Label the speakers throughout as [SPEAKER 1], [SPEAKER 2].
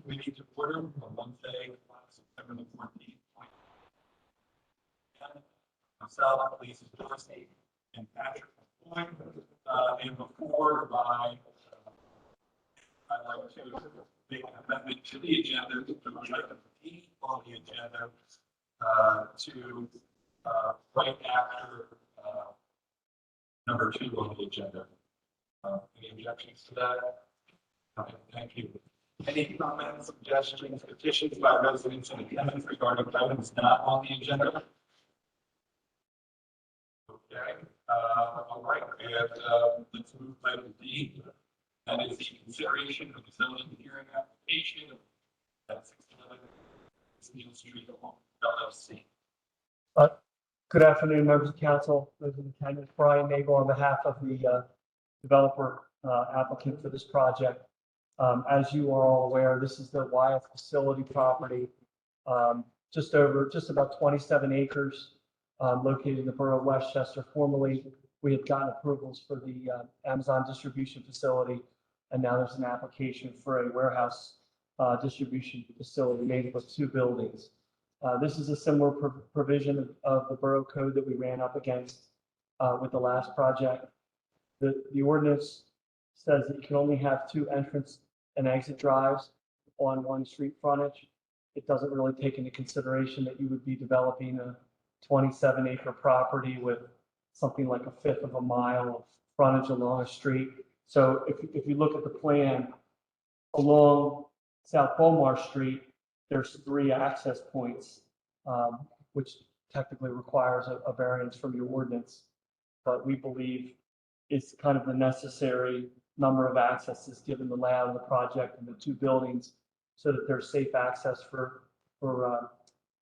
[SPEAKER 1] We need to order on Wednesday, September the 14th. Myself, Lisa Dorsey, and Patrick Point. And before I'd like to make an amendment to the agenda to put item D on the agenda to right after number 2 on the agenda. Any objections to that? Okay, thank you. Any comments, suggestions, petitions by residents and attendants regarding items not on the agenda? Okay, all right, and let's move to item D. That is the consideration of the zoning hearing application at 611 Neal Street, LLC.
[SPEAKER 2] Good afternoon, members of council, those in attendance. Brian Nagel on behalf of the developer applicant for this project. As you are all aware, this is the Wyeth facility property, just about 27 acres, located in the borough of Westchester. Formerly, we had gotten approvals for the Amazon distribution facility, and now there's an application for a warehouse distribution facility made up of 2 buildings. This is a similar provision of the borough code that we ran up against with the last project. The ordinance says that you can only have 2 entrance and exit drives on one street frontage. It doesn't really take into consideration that you would be developing a 27-acre property with something like 1/5 of a mile of frontage along a street. So if you look at the plan along South Beaumar Street, there's 3 access points, which technically requires a variance from your ordinance, but we believe it's kind of the necessary number of accesses given the layout of the project and the 2 buildings, so that there's safe access for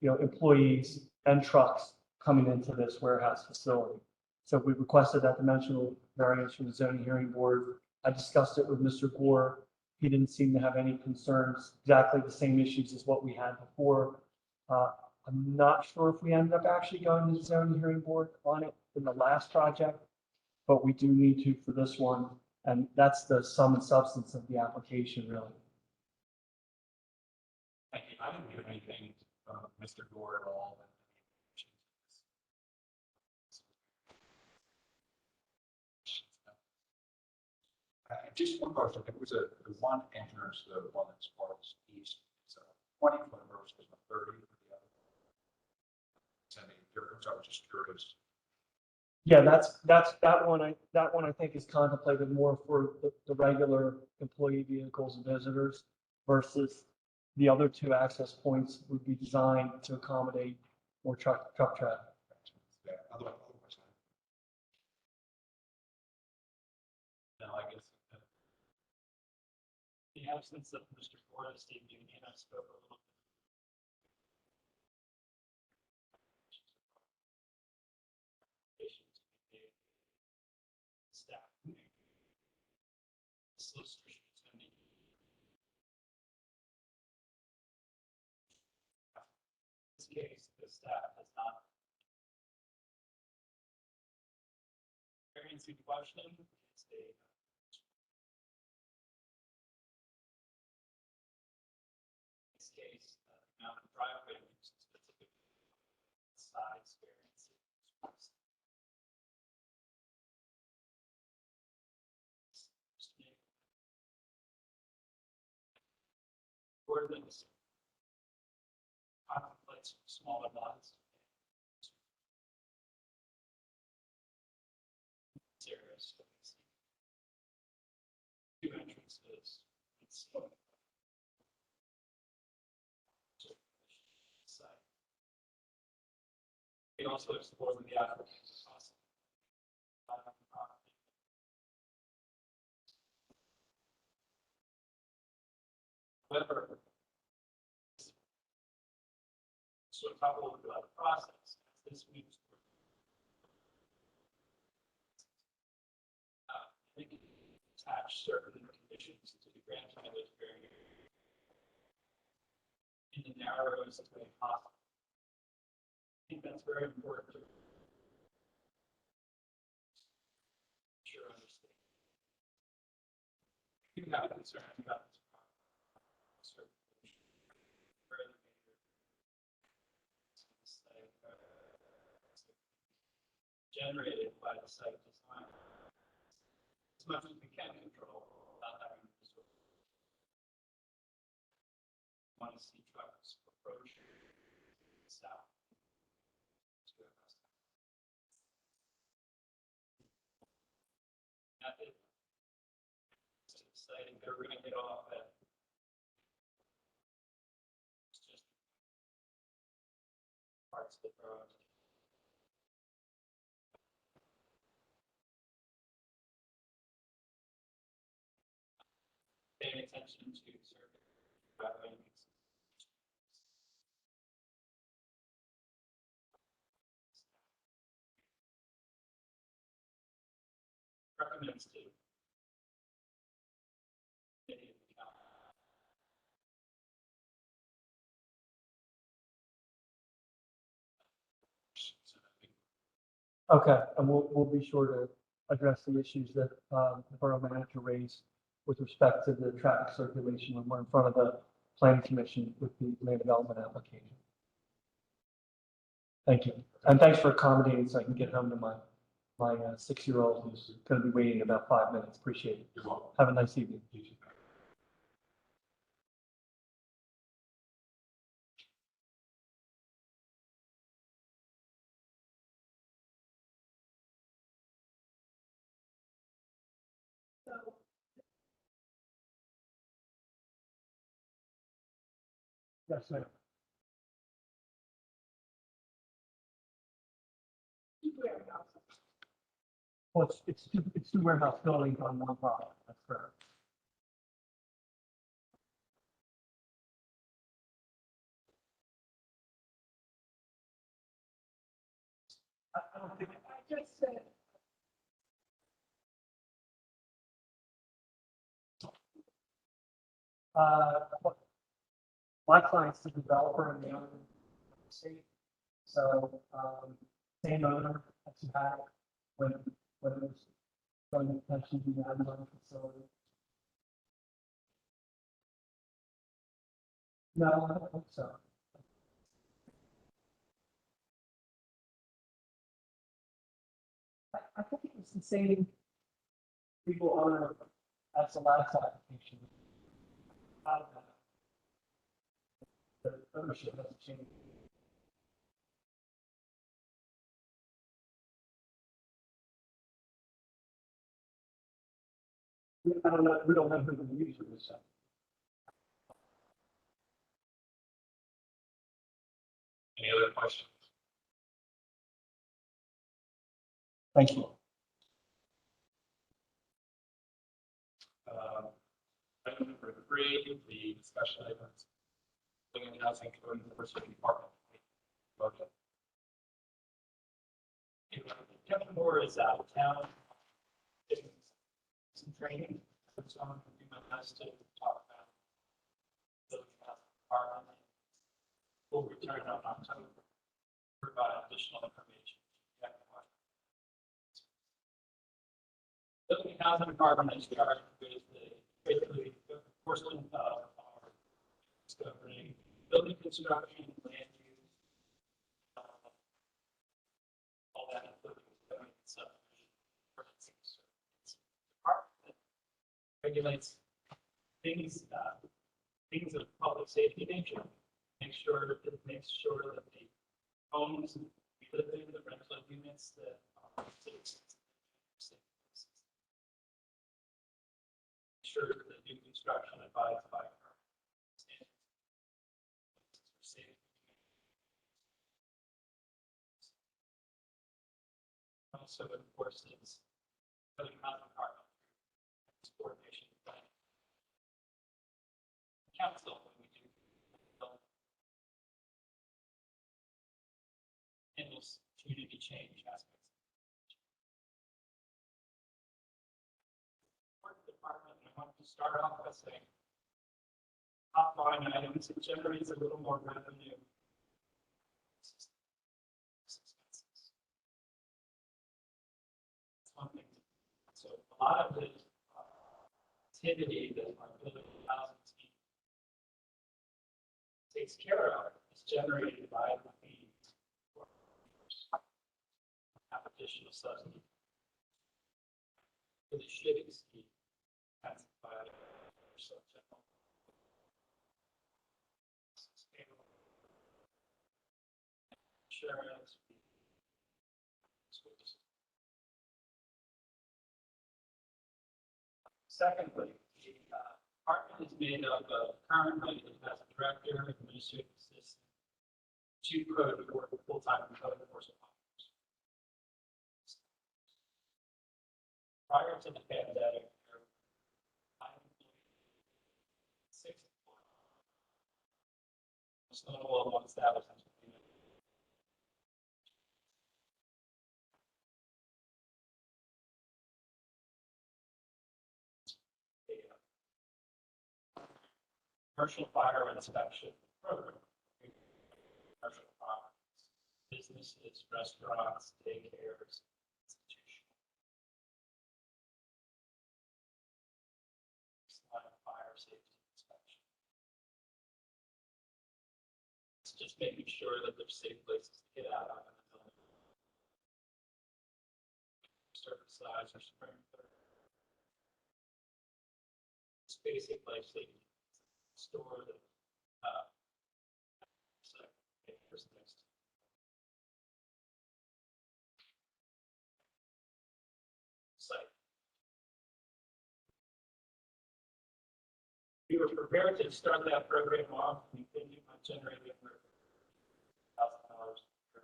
[SPEAKER 2] employees and trucks coming into this warehouse facility. So we requested that dimensional variance from the zoning hearing board. I discussed it with Mr. Gore. He didn't seem to have any concerns, exactly the same issues as what we had before. I'm not sure if we ended up actually going to the zoning hearing board on it in the last project, but we do need to for this one. And that's the sum and substance of the application, really.
[SPEAKER 1] Thank you. I didn't hear anything from Mr. Gore at all.
[SPEAKER 3] Just one question. It was the one entrance, the one that sparks east. It's a 20-foot versus a 30 for the other. Is that any difference? I was just curious.
[SPEAKER 2] Yeah, that one I think is contemplated more for the regular employee vehicles and visitors, versus the other 2 access points would be designed to accommodate more truck traffic.
[SPEAKER 3] Yeah, otherwise,
[SPEAKER 1] No, I guess. In the absence of Mr. Gore this evening, and I spoke a little bit. Staff. Solicitation is going to be. In this case, the staff has not. Variance in question is a. Case, amount of driveway use specific size variances. Ordinance contemplates smaller lots. Serious. 2 entrances. It's we also explore the applicant's possible. However, so a couple of the process this week. I think attach certain conditions to the grant variance in the narrowest way possible. I think that's very important to sure understand. You have a concern about this. site design. As much as we can control, without having to sort of want to see trucks approach south. It's exciting. They're going to get off at. It's just parts of the road. Paying attention to certain driving. Recommends to.
[SPEAKER 2] Okay, and we'll be sure to address the issues that the borough manager raised with respect to the traffic circulation when we're in front of the planning commission with the land development application. Thank you, and thanks for accommodating so I can get home to my 6-year-old who's going to be waiting about 5 minutes. Appreciate it.
[SPEAKER 3] You're welcome.
[SPEAKER 2] Have a nice evening. Yes, sir. Well, it's two warehouse buildings on one property. That's correct. I don't think. I just said. My client's the developer and the owner of the state. So, same owner as you had when it was going to potentially be an underground facility. No, I don't think so. I think it was the same legal owner as the last application. I don't know. The ownership hasn't changed. I don't know, we don't know who the user is.
[SPEAKER 1] Any other questions?
[SPEAKER 2] Thank you.
[SPEAKER 1] Item number 3, the discussion items. Building and housing code enforcement department. Motion. Kevin Moore is out of town. Getting some training, so I'm going to do my best to talk about the department. We'll return on October, provide additional information. Building and housing department is charged with basically the enforcement of our discovery, building construction, land use, all that, including subdivision. It's a department that regulates things, things of public safety nature. Make sure that the homes we live in, the rental units that are citizens. Sure that new construction abides by our standards. Also enforces building housing department coordination plan. Council when we do handles community change aspects. Department, I want to start off by saying top line items, it generates a little more revenue. That's one thing. So a lot of the activity that our building housing team takes care of is generated by the fees. Have additional subsidy. Really should exceed that's by subject. Insurance. Secondly, the department is made up of currently it has a director, administrative assistant, two code full-time code enforcement officers. Prior to the pandemic, there were 6 employees. Most notable amongst that was commercial fire inspection program. Commercial properties, businesses, restaurants, daycares, institutions. Fire safety inspection. It's just making sure that there's safe places to get out of the building. Certain size or sprinkler. It's basic life safety. Store the next. Site. We were prepared to start that program off. We thinking about generating $1,000 per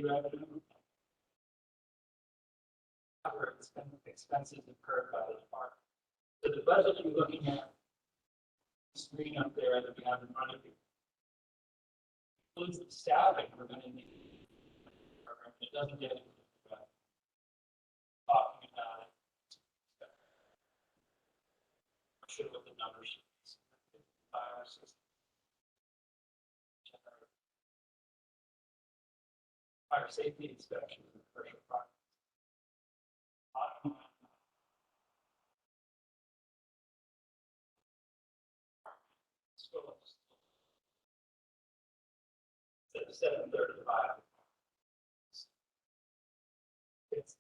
[SPEAKER 1] revenue. Cover expenses incurred by the department. So the budget you're looking at. Screen up there that we have in front of you. Includes the staffing we're going to need. It doesn't get into talking about it. I'm sure what the numbers should be. 5 or 6. Fire safety inspection in commercial properties. Instead of 735. It's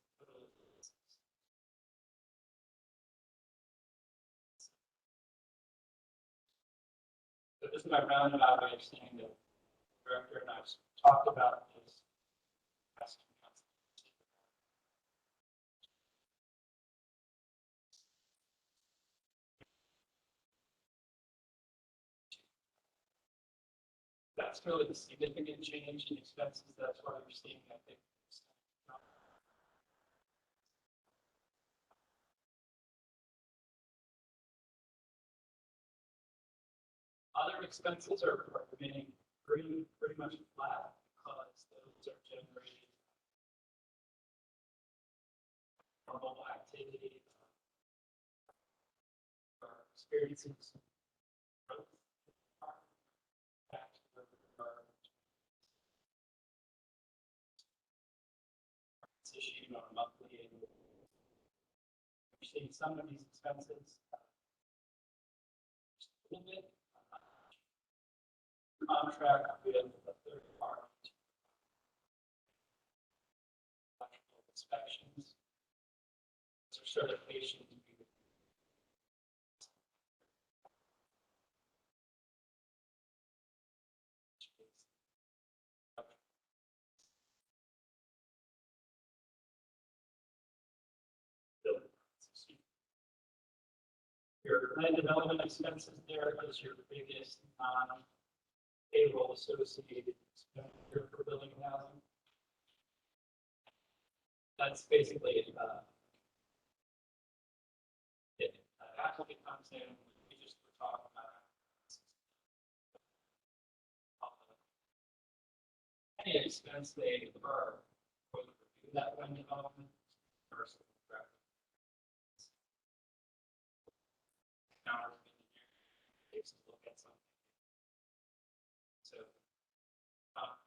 [SPEAKER 1] so this is my roundabout way of saying that the director and I've talked about this. That's really the significant change in expenses. That's why you're seeing that big. Other expenses are remaining pretty much flat because those are generated from mobile activity, experiences. It's issued on a monthly and we're seeing some of these expenses just a little bit contract with a third party electrical inspections or certification. Your land development expenses there is your biggest payroll associated expenditure for building and housing. That's basically applicant comes in, we just were talking about any expense they incur for the review of that land development versus takes a look at something. So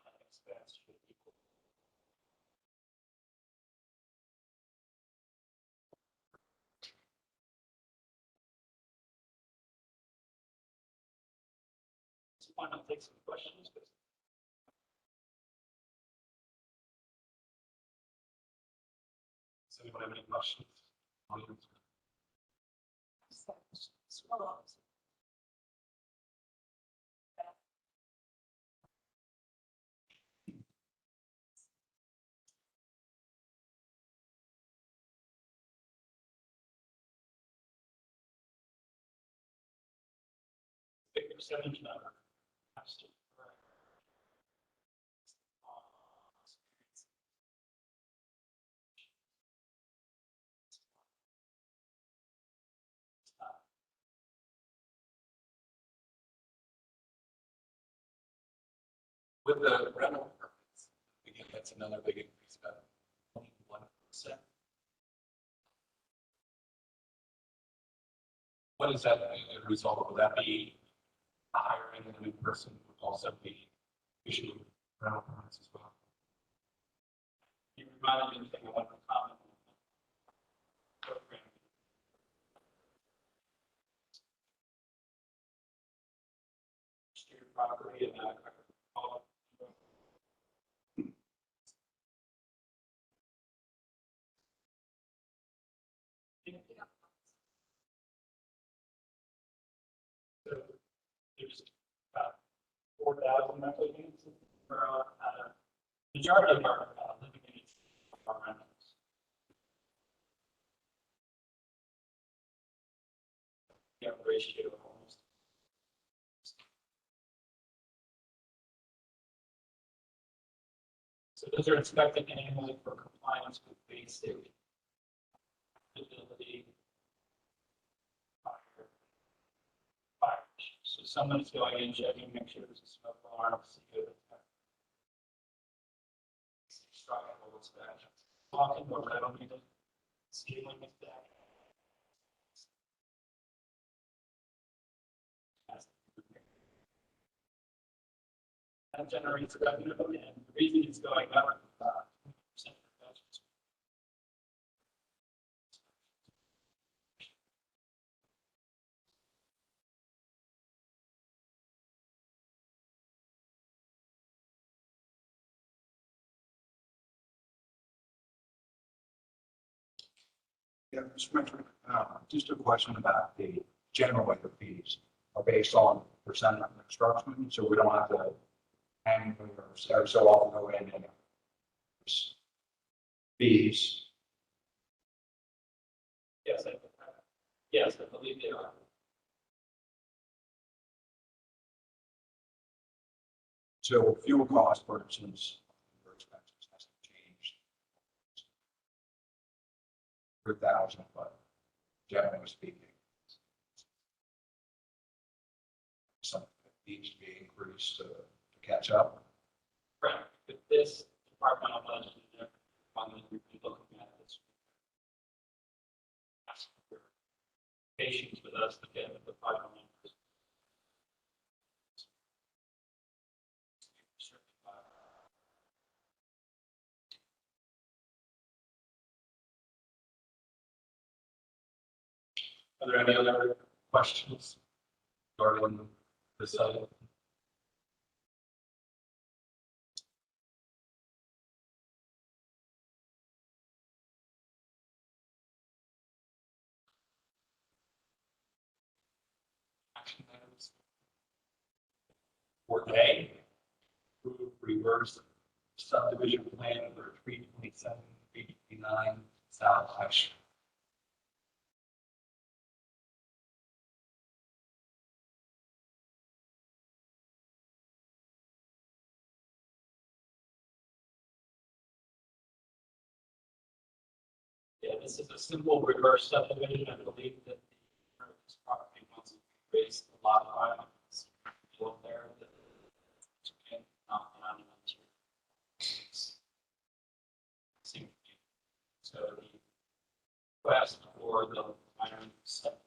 [SPEAKER 1] that expense should equal. So why not take some questions?
[SPEAKER 3] So
[SPEAKER 1] anyone have any questions? Audience? Big percentage number. Absolutely correct. With the rental permits, again, that's another big increase, about 21%. What is that a result of? Would that be hiring a new person would also be issuing rental permits as well? You reminded me of one comment. Program. Street property and so there's about 4,000 applicants for majority of our living units are rentals. Yeah, ratio almost. So those are inspected annually for compliance with basic ability. Fire. So someone's going in, checking, make sure there's a smoke alarm, see if it's structural, what's that? Talking or metal, ceiling is that. That generates revenue, and the reason it's going up, 20% reductions.
[SPEAKER 3] Yeah, Mr. Mentor, just a question about the general waiver fees are based on percent of construction, so we don't have to hang or so often go in and fees.
[SPEAKER 1] Yes, yes, I believe they are.
[SPEAKER 3] So fuel cost, for instance, your expenses has to change. 3,000, but generally speaking, something that needs to be increased to catch up.
[SPEAKER 1] Right, with this departmental budget, one that we've been looking at this. Patience with us to get the final numbers. Are there any other questions regarding this item? Action items. 4A, approve reverse subdivision plan for 327-389 South High Street. Yeah, this is a simple reverse subdivision. I believe that this property wants to raise the lot line. It's built there. Not down into. So the request for the iron subdivision.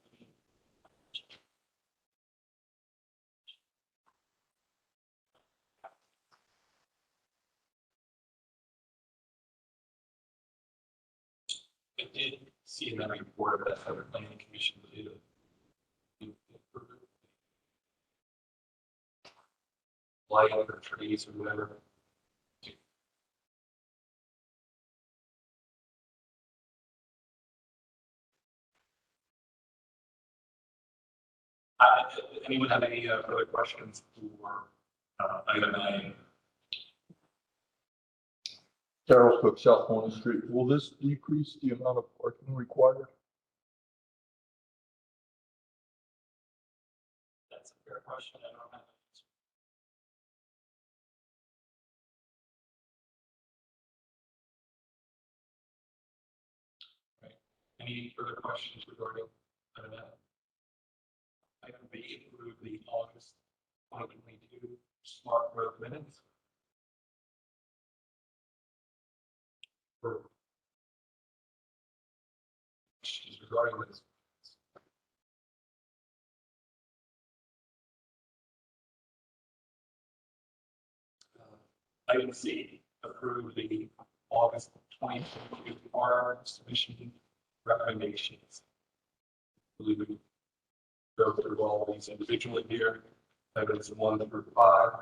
[SPEAKER 1] I did see in that report that the planning commission did. Light or trees or whatever. Anyone have any further questions for item A?
[SPEAKER 4] Carol Cook, South Warren Street. Will this decrease the amount of parking required?
[SPEAKER 1] That's a fair question. I don't have an answer. Right. Any further questions regarding item A? Item B, approve the August 2022 smart growth minutes. For questions regarding this. Item C, approve the August 2022 R submission recommendations. We would go through all of these individually here. Items 1 through 5.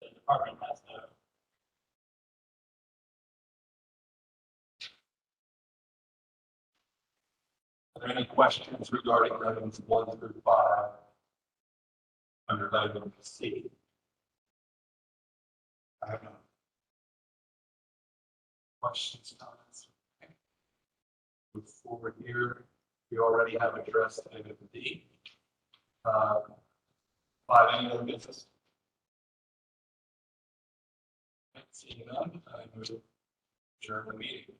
[SPEAKER 1] The department has no. Are there any questions regarding items 1 through 5? Under item C. I have no questions, comments. Okay. Move forward here. We already have addressed item D. 5, any other business? Seeing none, I move to adjourn the meeting.